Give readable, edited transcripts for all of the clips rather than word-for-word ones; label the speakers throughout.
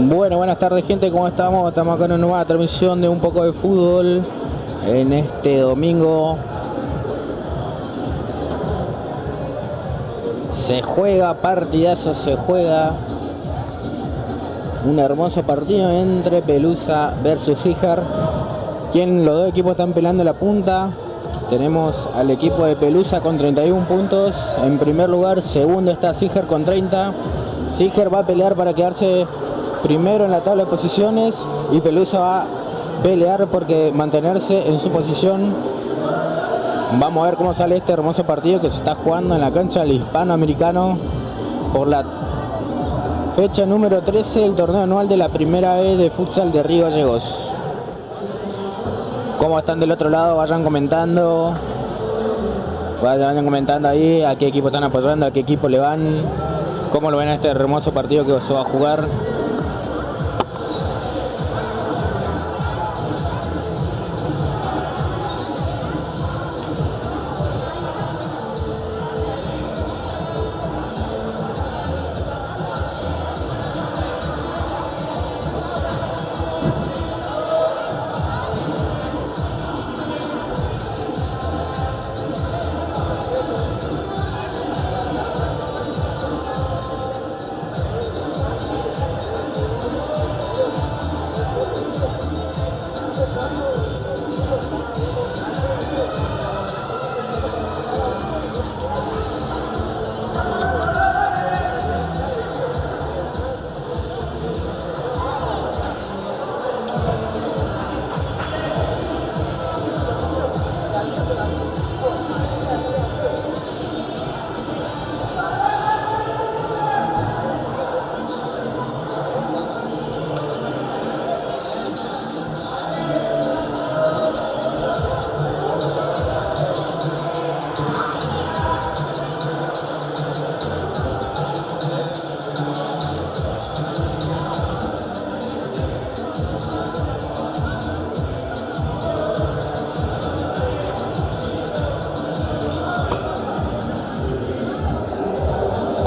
Speaker 1: Bueno, buenas tardes gente, ¿cómo estamos? Estamos acá en una nueva transmisión de un poco de fútbol en este domingo. Se juega, partidazo, se juega. Un hermoso partido entre Pelusa versus Sijar. Los dos equipos están peleando la punta. Tenemos al equipo de Pelusa con 31 puntos. En primer lugar, segundo está Sijar con 30. Sijar va a pelear para quedarse primero en la tabla de posiciones y Pelusa va a pelear porque mantenerse en su posición. Vamos a ver cómo sale este hermoso partido que se está jugando en la cancha del Hispanoamericano por la fecha número 13 del torneo anual de la primera B de futsal de Río Gallegos. ¿Cómo están del otro lado? Vayan comentando ahí a qué equipo están apoyando, a qué equipo le van, cómo lo ven a este hermoso partido que se va a jugar.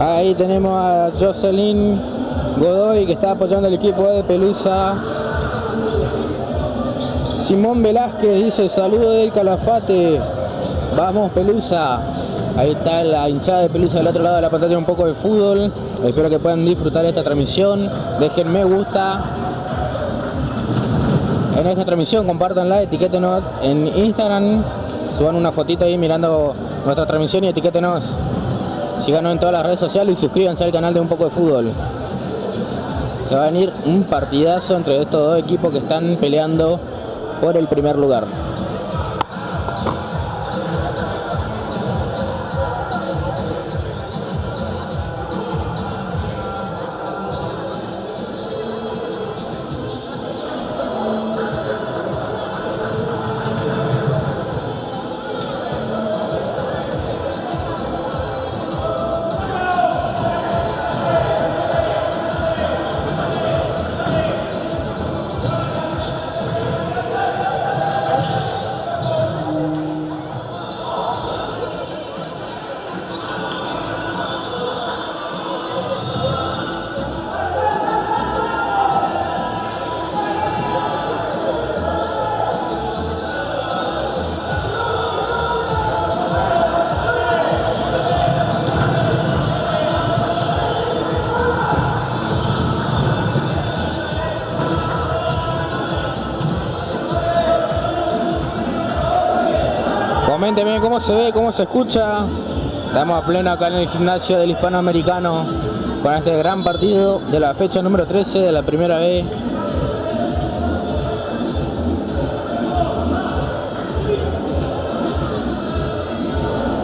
Speaker 1: Ahí tenemos a Jocelyn Godoy que está apoyando al equipo de Pelusa. Simón Velázquez dice saludo del Calafate. Vamos Pelusa. Ahí está la hinchada de Pelusa del otro lado de la pantalla, un poco de fútbol. Espero que puedan disfrutar esta transmisión. Dejen me gusta en esta transmisión, compártanla, etiquétenos en Instagram, suban una fotito ahí mirando nuestra transmisión y etiquétenos. Síganos en todas las redes sociales y suscríbanse al canal de Un Poco de Fútbol. Se va a venir un partidazo entre estos dos equipos que están peleando por el primer lugar. Coméntenme cómo se ve, cómo se escucha. Estamos a pleno acá en el gimnasio del Hispanoamericano con este gran partido de la fecha número 13 de la primera B.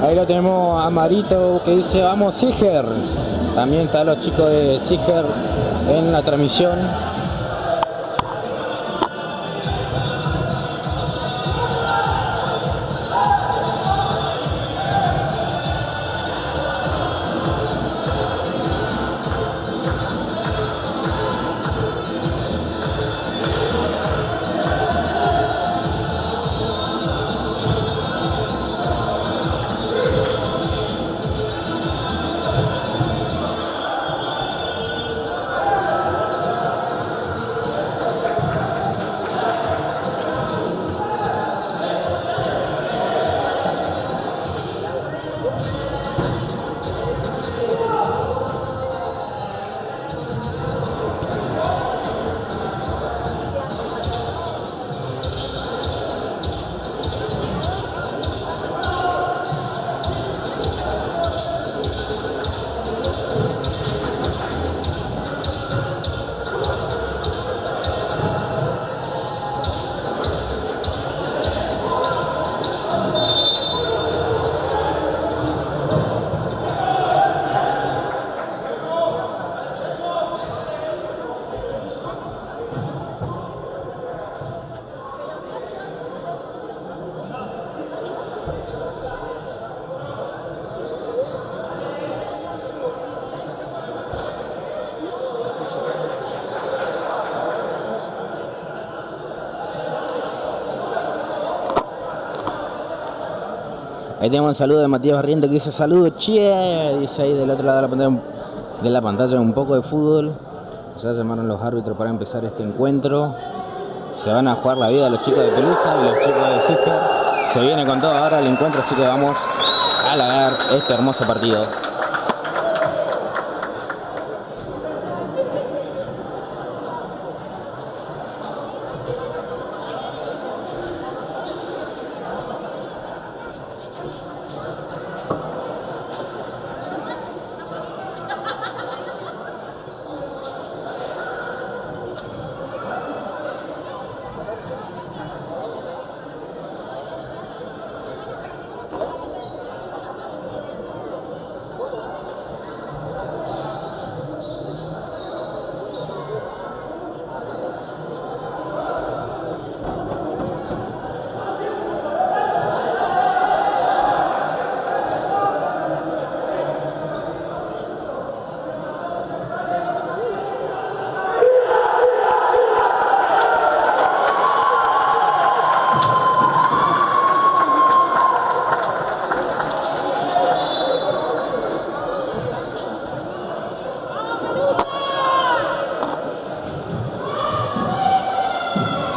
Speaker 1: Ahí lo tenemos a Marito que dice vamos Sijar. También están los chicos de Sijar en la transmisión. Ahí tenemos un saludo de Matías Barriento que dice saludos, che, dice ahí del otro lado de la pantalla un poco de fútbol. Ya llamaron los árbitros para empezar este encuentro. Se van a jugar la vida los chicos de Pelusa y los chicos de Siger. Se viene con todo ahora el encuentro, así que vamos a ver este hermoso partido.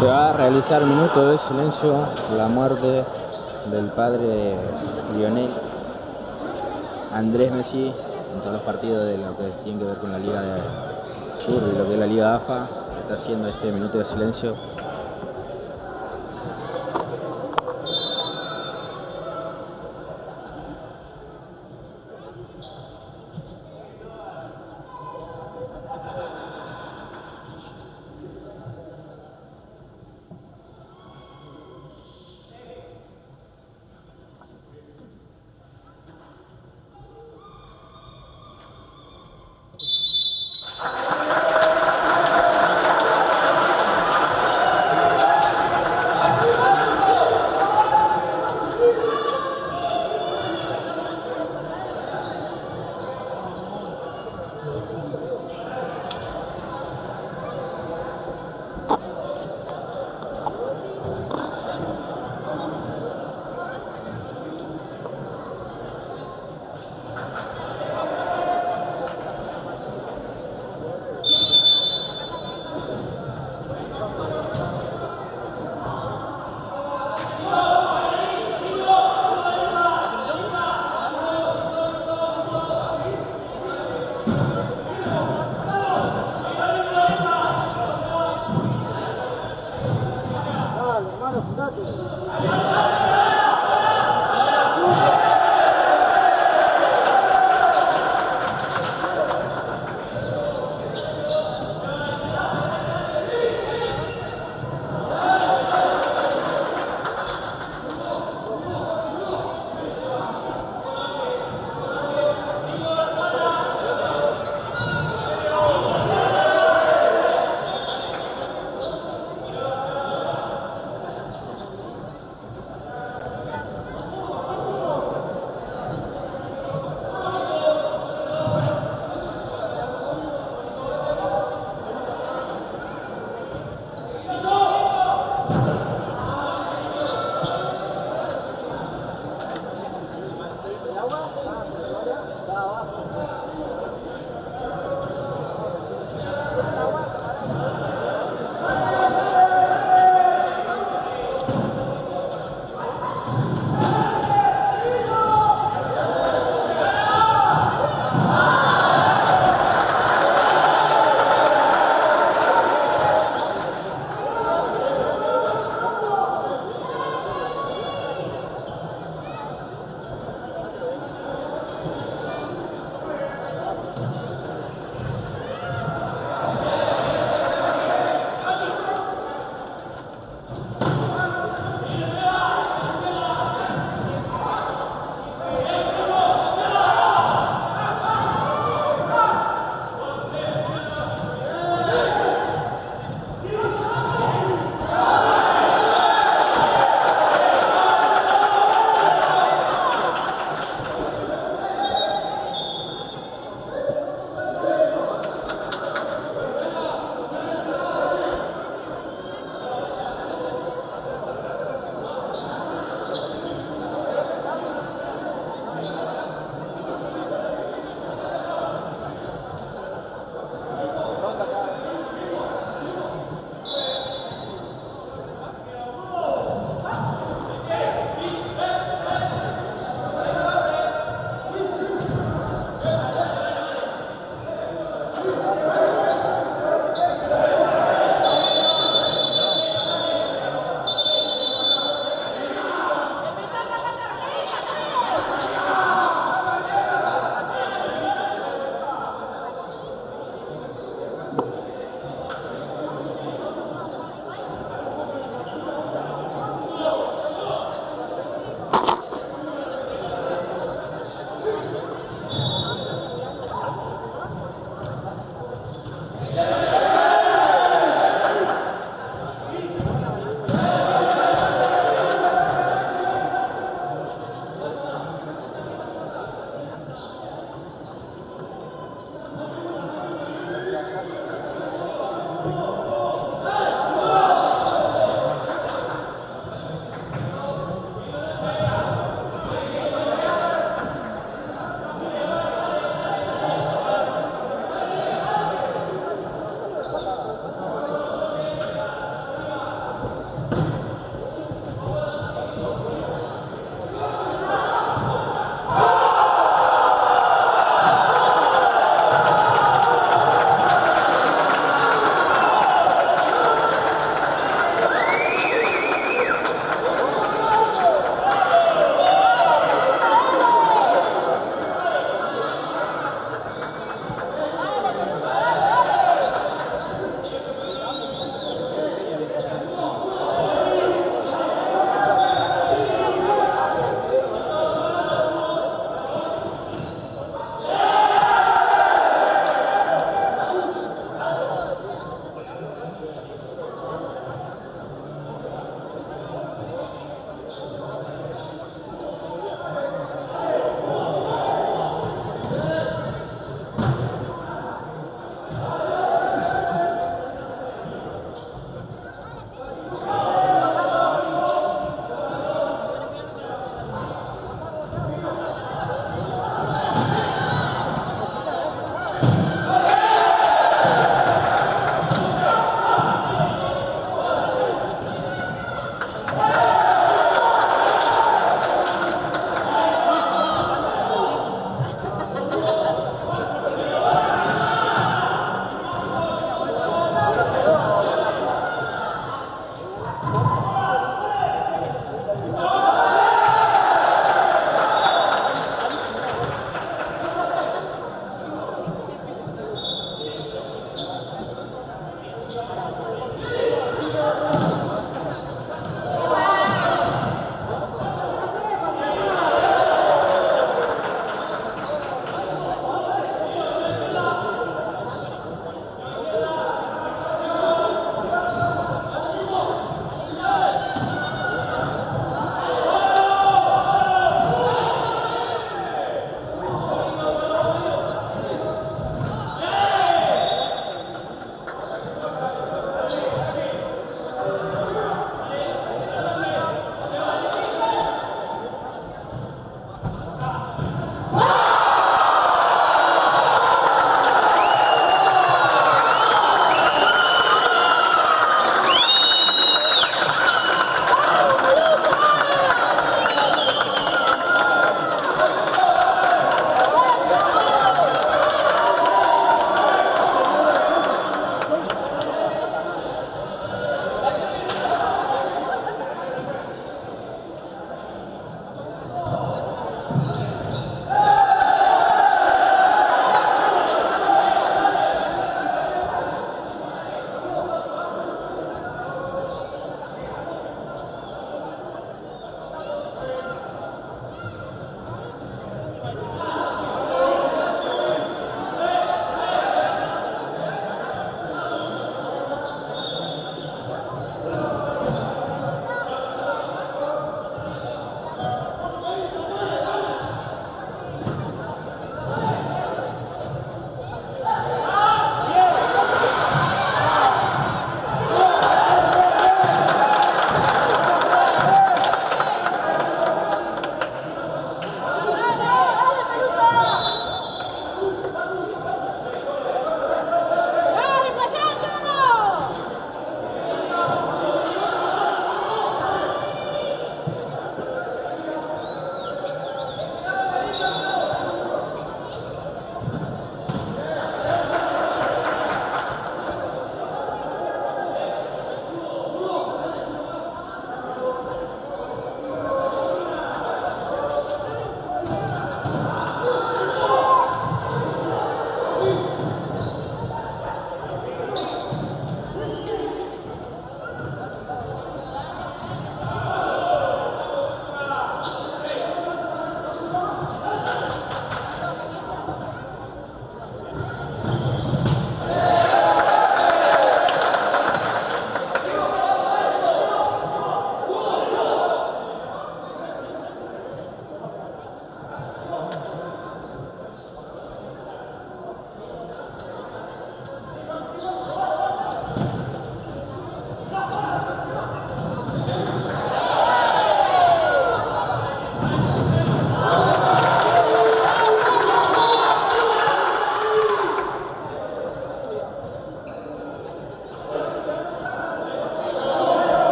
Speaker 1: Se va a realizar un minuto de silencio por la muerte del padre de Lionel Andrés Messi en todos los partidos de lo que tiene que ver con la Liga de Sur y lo que es la Liga AFA. Se está haciendo este minuto de silencio.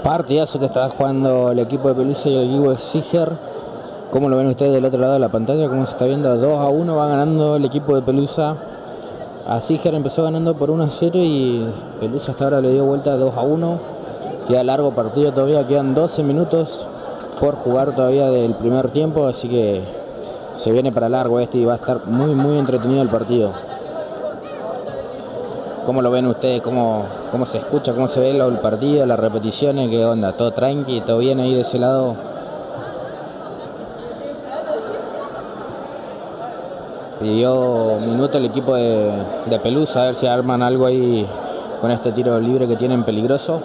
Speaker 1: Partidazo que está jugando el equipo de Pelusa y el equipo de Siger. Como lo ven ustedes del otro lado de la pantalla, como se está viendo, 2-1 va ganando el equipo de Pelusa. A Siger empezó ganando por 1-0 y Pelusa hasta ahora le dio vuelta 2-1. Queda largo partido todavía, quedan 12 minutos por jugar todavía del primer tiempo, así que se viene para largo este y va a estar muy entretenido el partido. ¿Cómo lo ven ustedes? ¿Cómo se escucha? ¿Cómo se ve el partido? Las repeticiones, ¿qué onda? ¿Todo tranqui? ¿Todo bien ahí de ese lado? Pidió minuto el equipo de Pelusa, a ver si arman algo ahí con este tiro libre que tienen peligroso.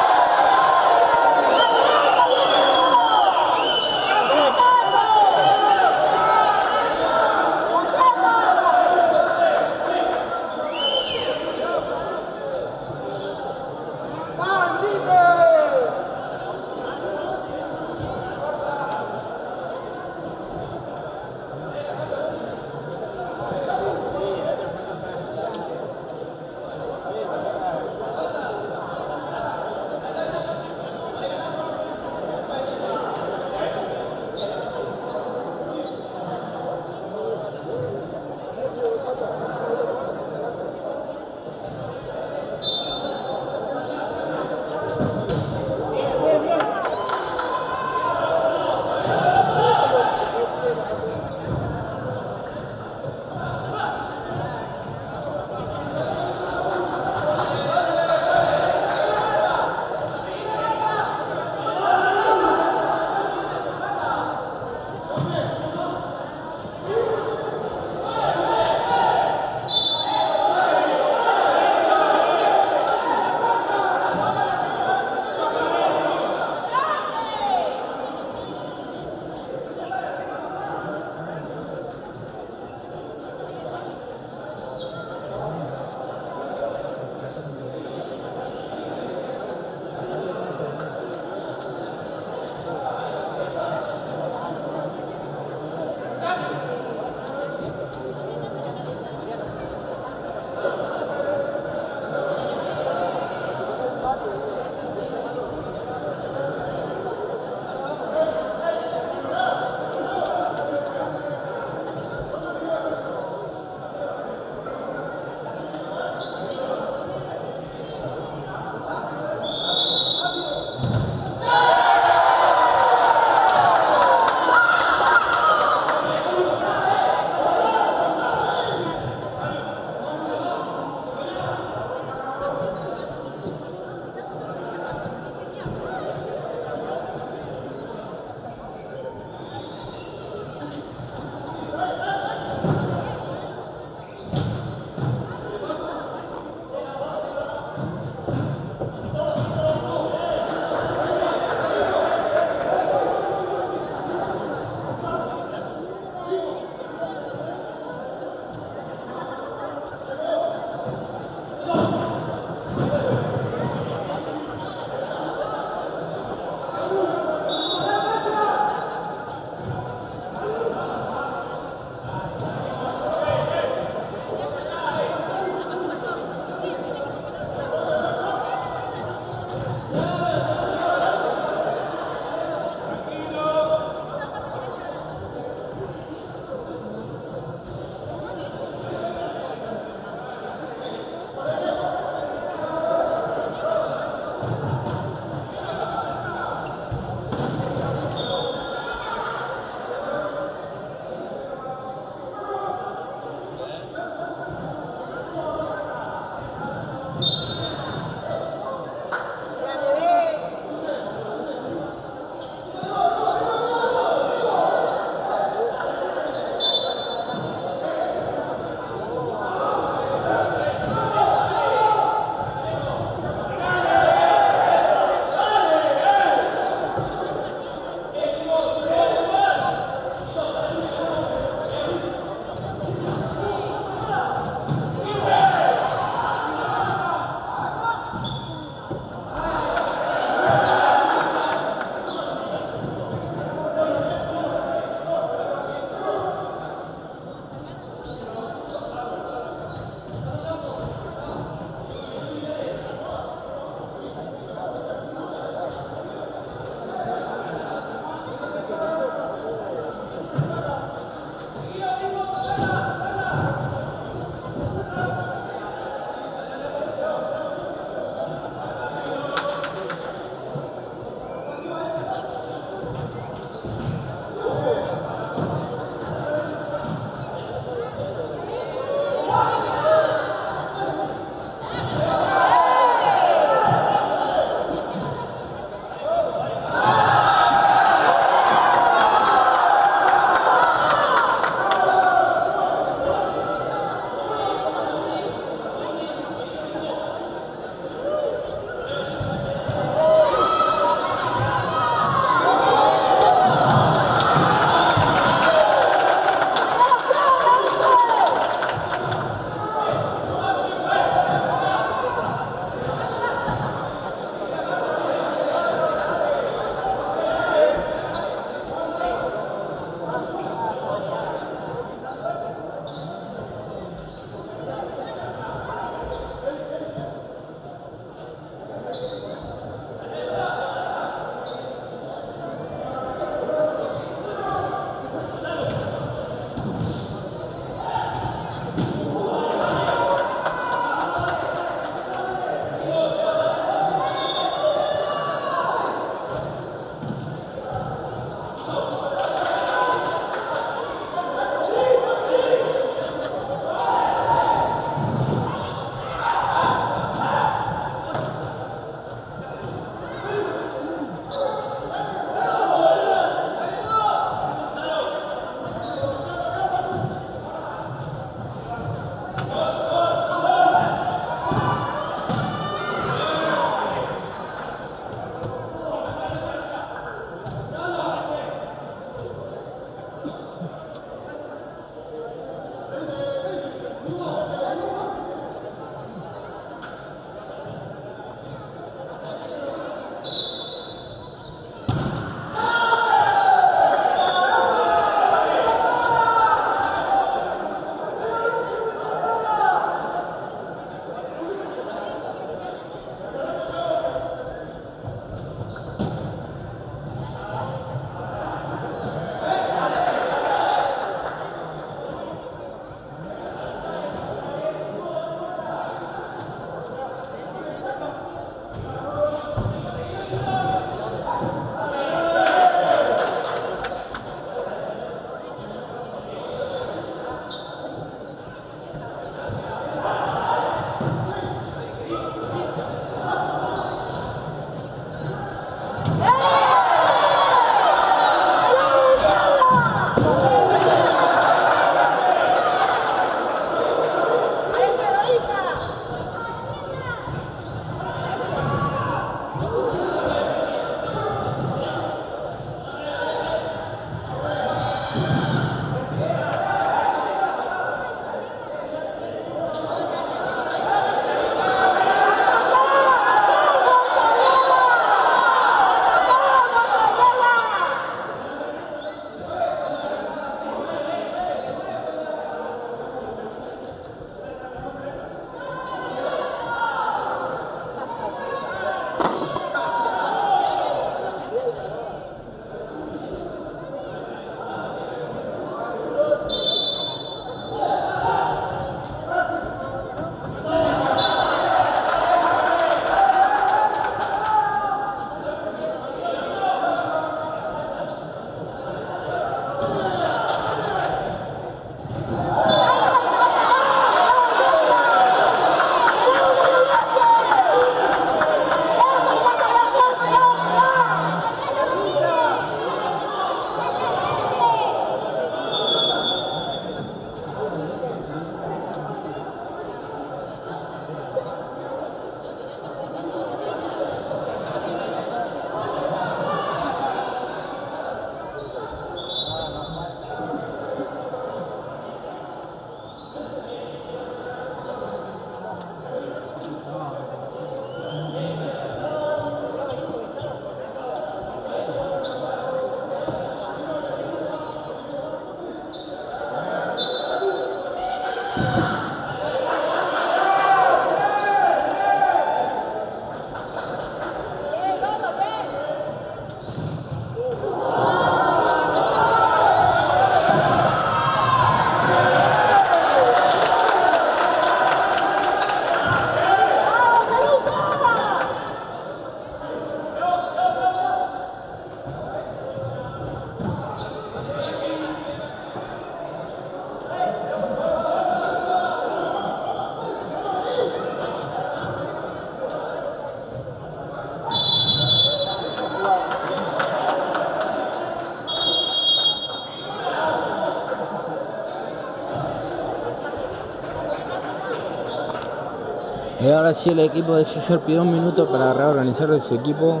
Speaker 1: Y ahora sí el equipo de Siger pidió un minuto para reorganizar de su equipo.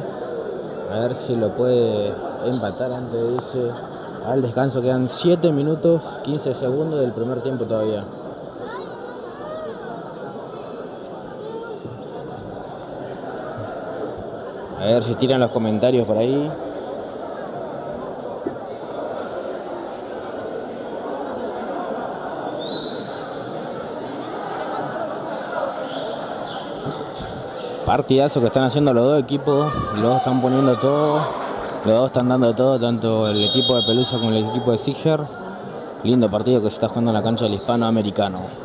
Speaker 1: A ver si lo puede empatar antes de irse al descanso. Quedan 7 minutos 15 segundos del primer tiempo todavía. A ver si tiran los comentarios por ahí. Partidazo que están haciendo los dos equipos, los dos están poniendo todo, los dos están dando todo, tanto el equipo de Pelusa como el equipo de Siger. Lindo partido que se está jugando en la cancha del Hispanoamericano.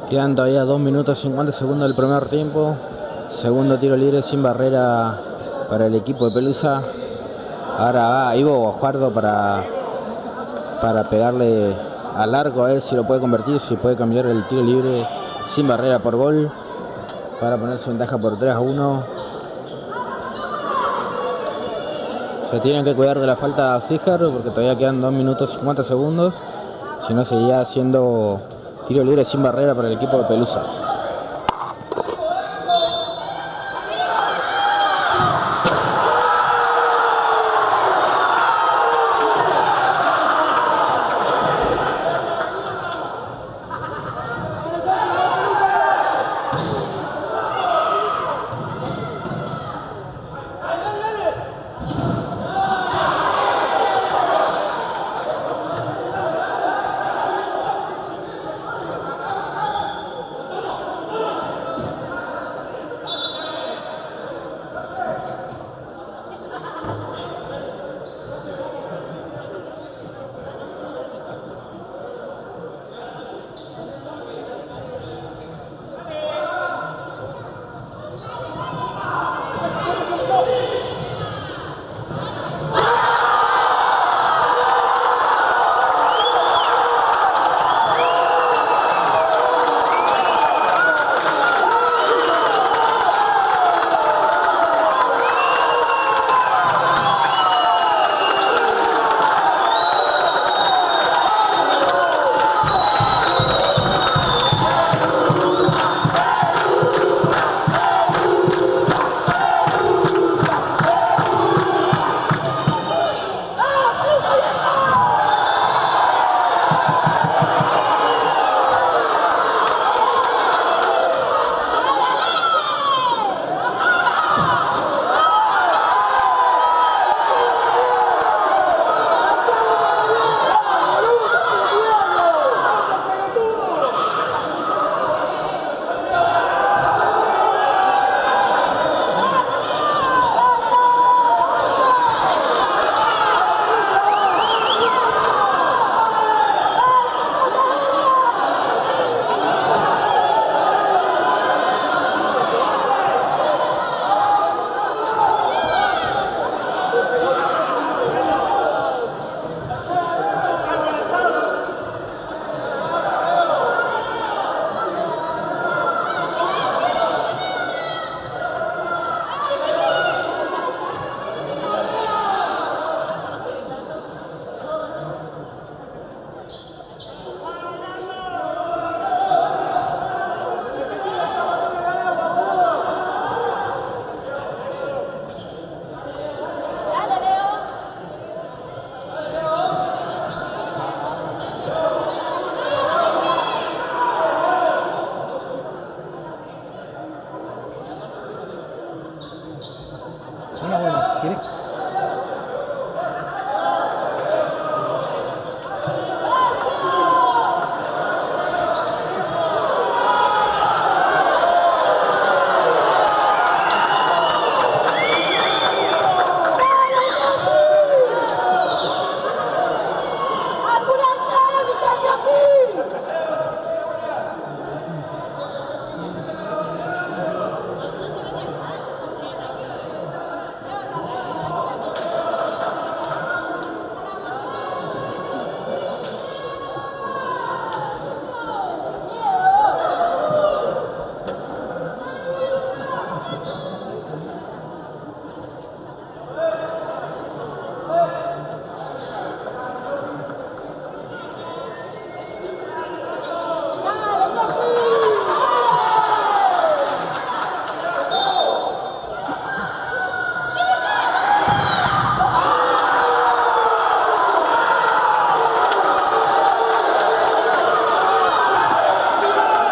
Speaker 1: Quedan todavía 2 minutos 50 segundos del primer tiempo. Segundo tiro libre sin barrera para el equipo de Pelusa. Ahora va Ivo Guajardo para pegarle al arco, a ver si lo puede convertir, si puede cambiar el tiro libre sin barrera por gol para ponerse ventaja por 3-1. Se tienen que cuidar de la falta a Zíjar porque todavía quedan 2 minutos 50 segundos. Si no, seguía haciendo tiro libre sin barrera para el equipo de Pelusa.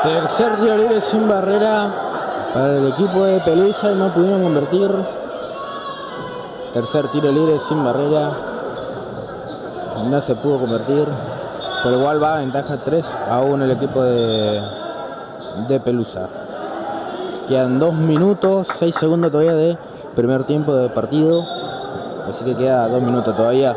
Speaker 1: Tercer tiro libre sin barrera para el equipo de Pelusa y no pudieron convertir. Tercer tiro libre sin barrera. No se pudo convertir. Pero igual va a ventaja 3-1 el equipo de Pelusa. Quedan 2 minutos, 6 segundos todavía de primer tiempo de partido. Así que queda 2 minutos todavía.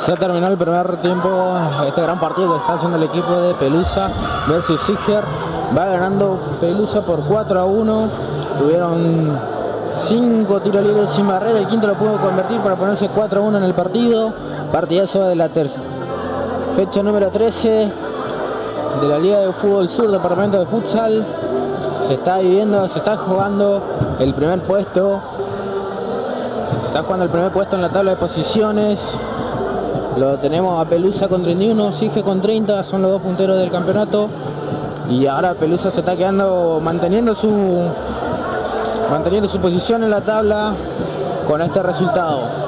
Speaker 1: Se terminó el primer tiempo, este gran partido que está haciendo el equipo de Pelusa versus Siger. Va ganando Pelusa por 4-1. Tuvieron 5 tiros libres sin barrera, el quinto lo pudo convertir para ponerse 4-1 en el partido. Partidazo de la fecha número 13 de la Liga de Fútbol Sur, Departamento de Futsal. Se está jugando el primer puesto. Se está jugando el primer puesto en la tabla de posiciones. Lo tenemos a Pelusa con 31, Sige con 30, son los dos punteros del campeonato. Y ahora Pelusa se está quedando, manteniendo su posición en la tabla con este resultado.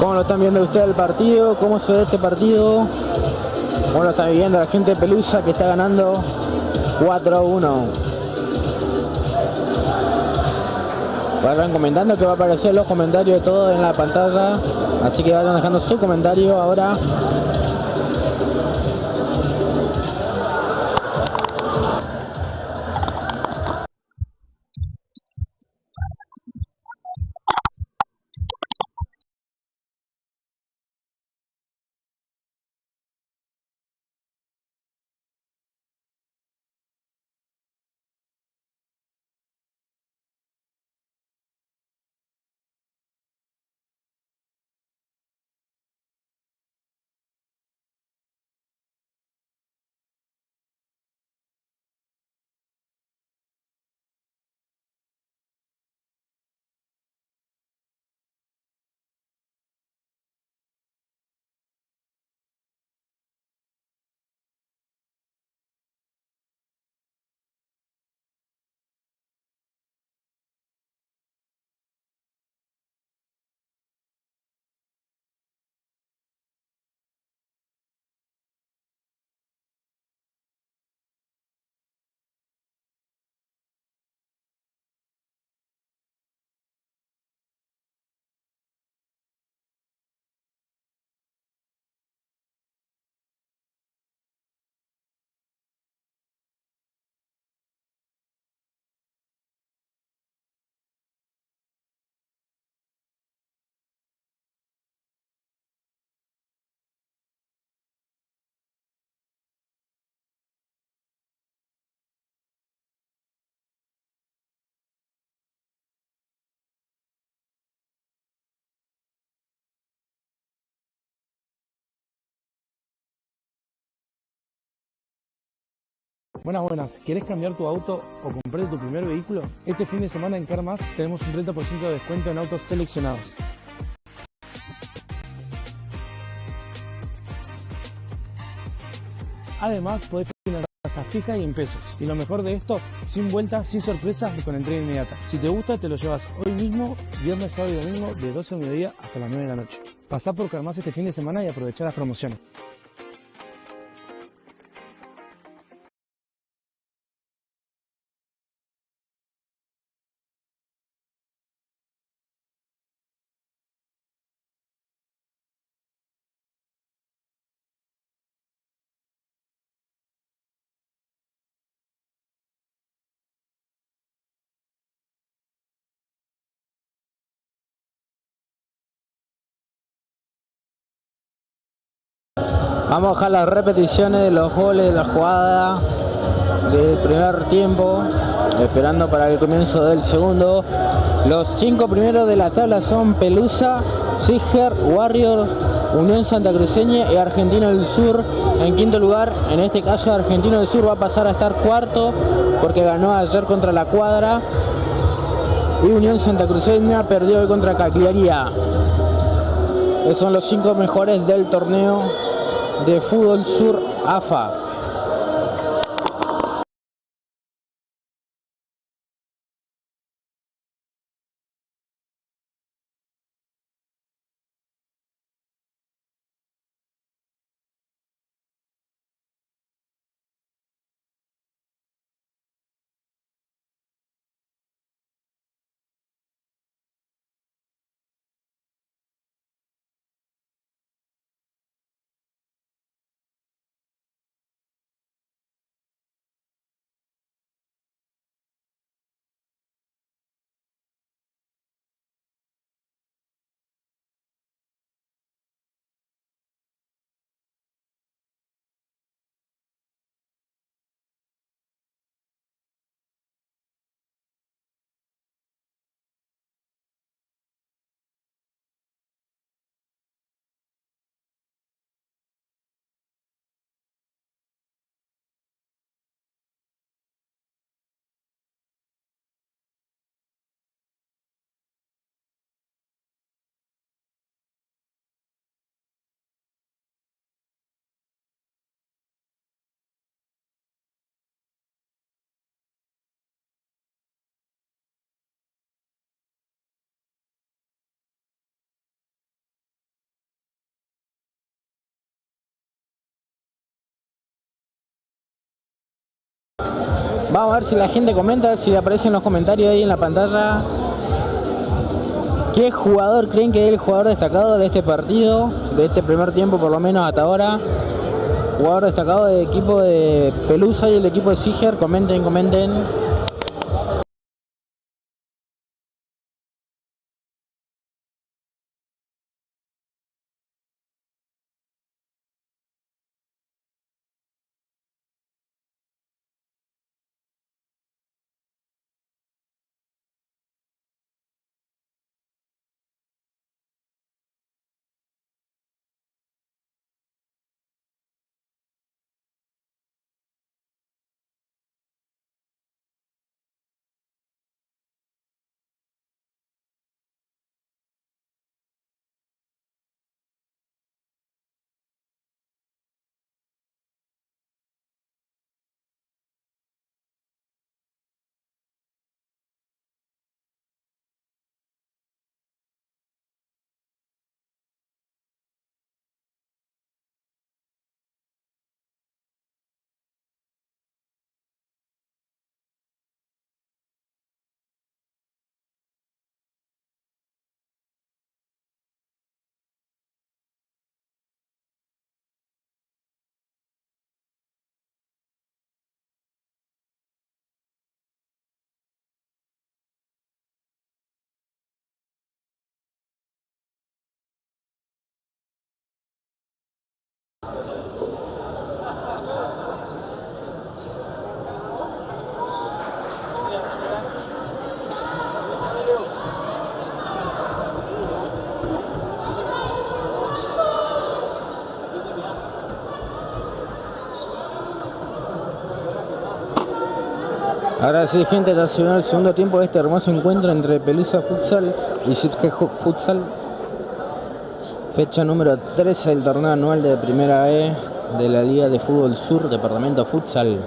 Speaker 1: ¿Cómo lo están viendo ustedes el partido? ¿Cómo se ve este partido? ¿Cómo lo está viviendo la gente de Pelusa que está ganando 4-1? Vayan comentando, que va a aparecer los comentarios de todos en la pantalla. Así que vayan dejando su comentario ahora.
Speaker 2: Buenas. ¿Querés cambiar tu auto o comprar tu primer vehículo? Este fin de semana en CarMax tenemos un 30% de descuento en autos seleccionados. Además, podés financiar tasa fija y en pesos. Y lo mejor de esto, sin vuelta, sin sorpresas y con entrega inmediata. Si te gusta, te lo llevas hoy mismo, viernes, sábado y domingo, de 12 del mediodía hasta las 9 de la noche. Pasá por CarMax este fin de semana y aprovechá las promociones.
Speaker 1: Vamos a dejar las repeticiones de los goles de la jugada del primer tiempo, esperando para el comienzo del segundo. Los 5 primeros de la tabla son Pelusa, Siger, Warriors, Unión Santa Cruceña y Argentino del Sur en quinto lugar. En este caso Argentino del Sur va a pasar a estar cuarto porque ganó ayer contra La Cuadra, y Unión Santa Cruceña perdió hoy contra Cagliaria. Esos son los 5 mejores del torneo de Fútbol Sur AFA. Vamos a ver si la gente comenta, si aparecen los comentarios ahí en la pantalla. ¿Qué jugador creen que es el jugador destacado de este partido? De este primer tiempo, por lo menos hasta ahora. Jugador destacado del equipo de Pelusa y el equipo de Siger. Comenten. Ahora sí, gente, ya se viene el segundo tiempo de este hermoso encuentro entre Pelusa Futsal y Sitges Futsal. Fecha número 13 del torneo anual de Primera E de la Liga de Fútbol Sur, Departamento Futsal.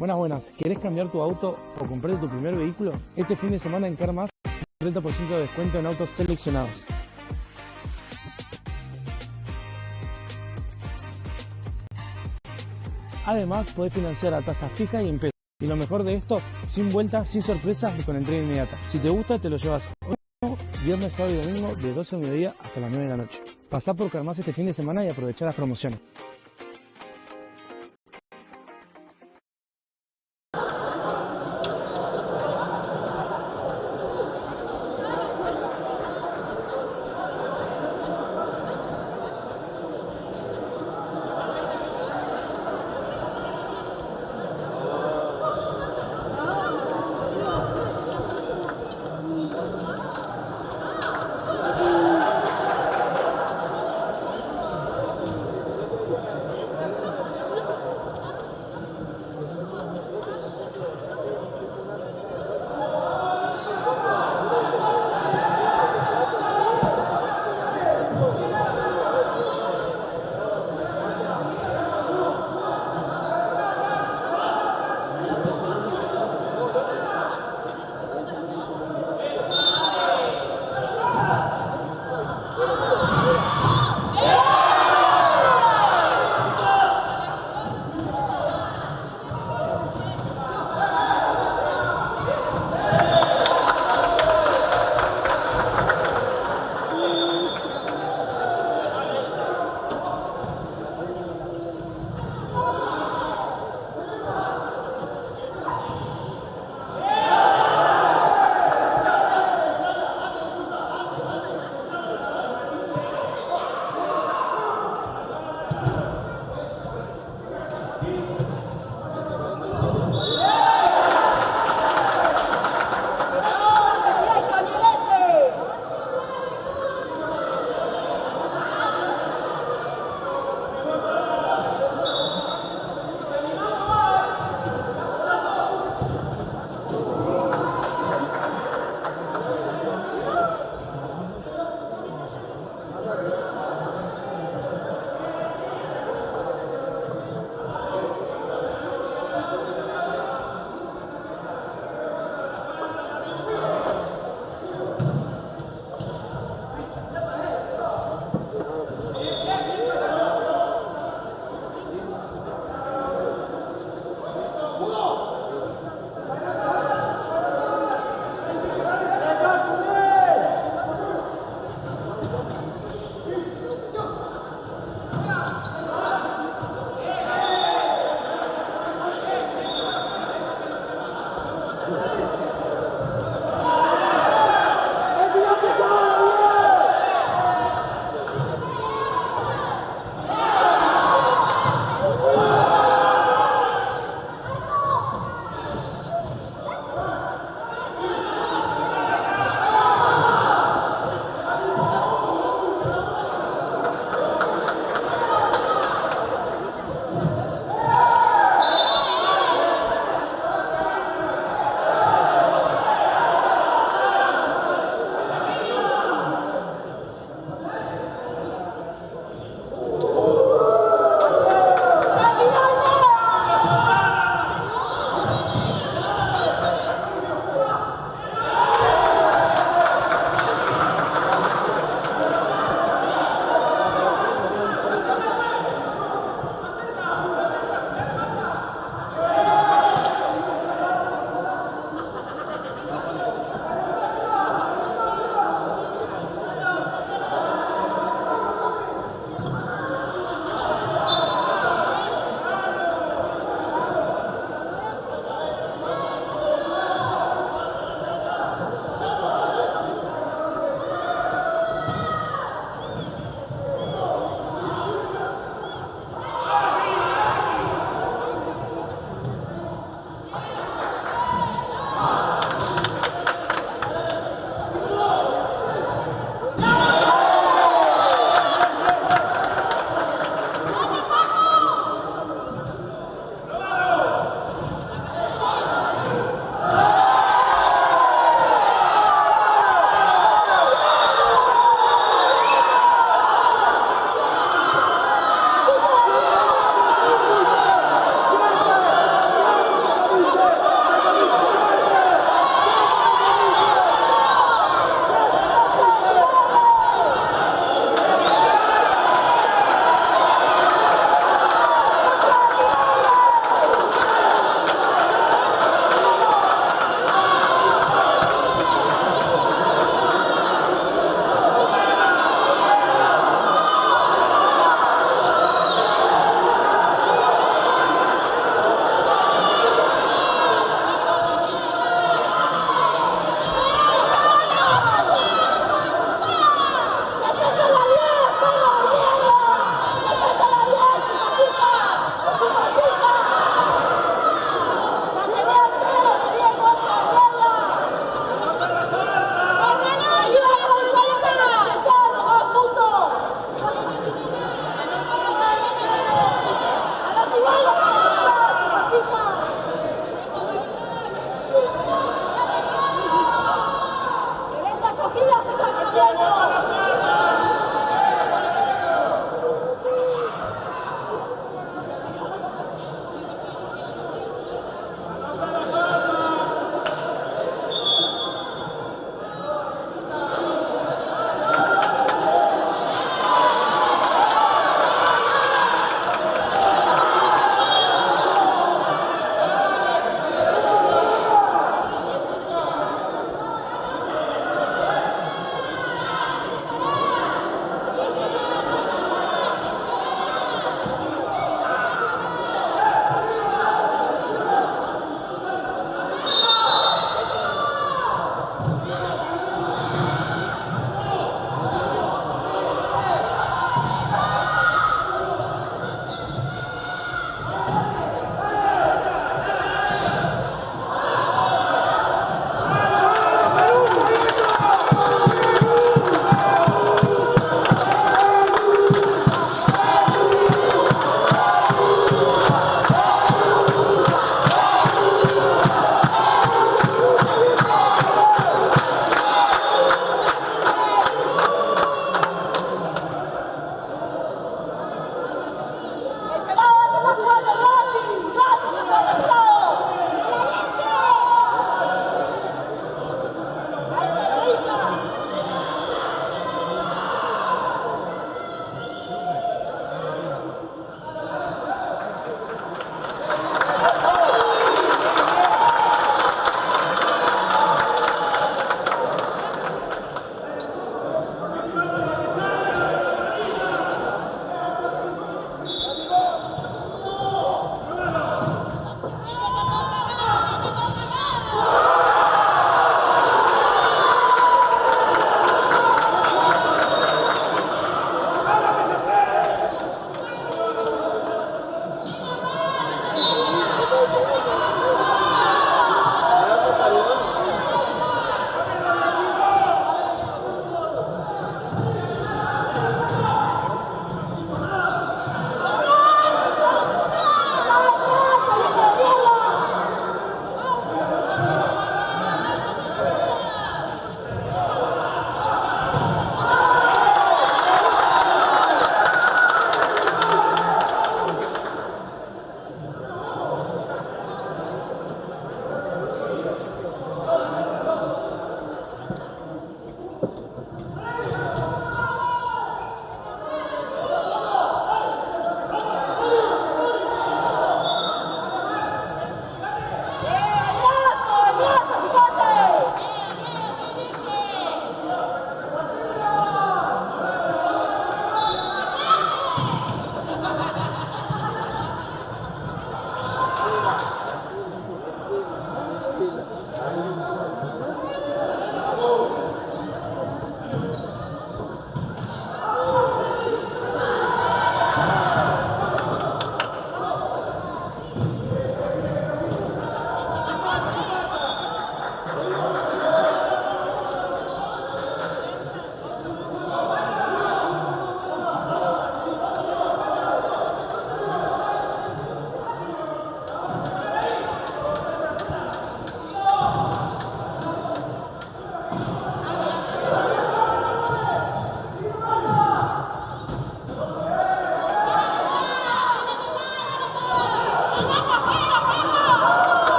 Speaker 2: Buenas, buenas. ¿Querés cambiar tu auto o comprar tu primer vehículo? Este fin de semana en CarMax, 30% de descuento en autos seleccionados. Además, podés financiar a tasa fija y en pesos. Y lo mejor de esto, sin vueltas, sin sorpresas y con entrega inmediata. Si te gusta, te lo llevas hoy mismo, viernes, sábado y domingo de 12 del mediodía hasta las 9 de la noche. Pasá por CarMax este fin de semana y aprovechá las promociones.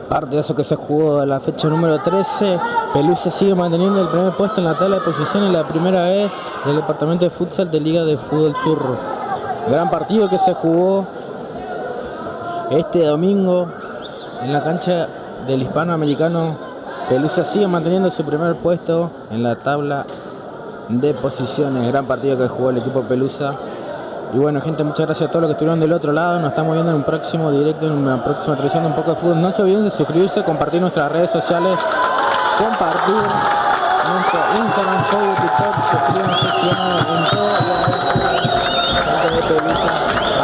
Speaker 1: Partidazo que se jugó a la fecha número 13. Pelusa sigue manteniendo el primer puesto en la tabla de posiciones, la primera vez del departamento de futsal de Liga de Fútbol Sur. Gran partido que se jugó este domingo en la cancha del Hispanoamericano. Pelusa sigue manteniendo su primer puesto en la tabla de posiciones. Gran partido que jugó el equipo Pelusa. Y bueno, gente, muchas gracias a todos los que estuvieron del otro lado. Nos estamos viendo en un próximo directo, en una próxima transmisión de Un Poco de Fútbol. No se olviden de suscribirse, compartir nuestras redes sociales, compartir nuestro Instagram, Facebook, TikTok. Suscríbanse, síganos en todo. Gente de Pelusa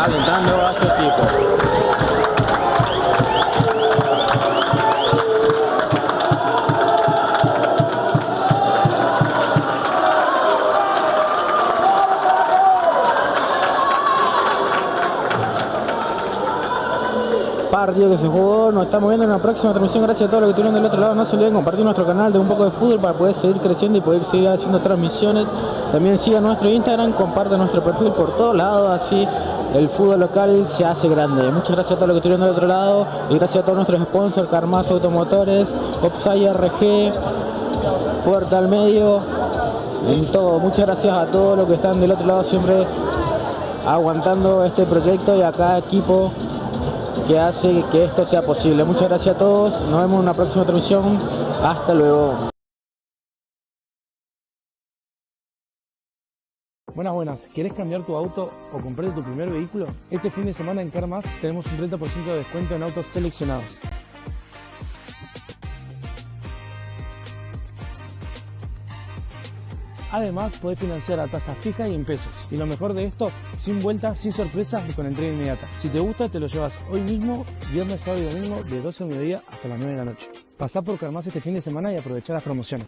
Speaker 1: alentando a su equipo. Partido que se jugó, nos estamos viendo en la próxima transmisión. Gracias a todos los que estuvieron del otro lado. No se olviden compartir nuestro canal de Un Poco de Fútbol para poder seguir creciendo y poder seguir haciendo transmisiones. También sigan nuestro Instagram, compartan nuestro perfil por todos lados, así el fútbol local se hace grande. Muchas gracias a todos los que estuvieron del otro lado y gracias a todos nuestros sponsors, Carmazo Automotores, Opsai RG, Fuerte al Medio, en todo. Muchas gracias a todos los que están del otro lado siempre aguantando este proyecto y a cada equipo que hace que esto sea posible. Muchas gracias a todos, nos vemos en una próxima transmisión, hasta luego.
Speaker 2: Buenas, ¿querés cambiar tu auto o comprar tu primer vehículo? Este fin de semana en CarMax tenemos un 30% de descuento en autos seleccionados. Además, podés financiar a tasa fija y en pesos. Y lo mejor de esto, sin vueltas, sin sorpresas y con entrega inmediata. Si te gusta, te lo llevas hoy mismo, viernes, sábado y domingo, de 12 del mediodía hasta las 9 de la noche. Pasá por CarMax este fin de semana y aprovechá las promociones.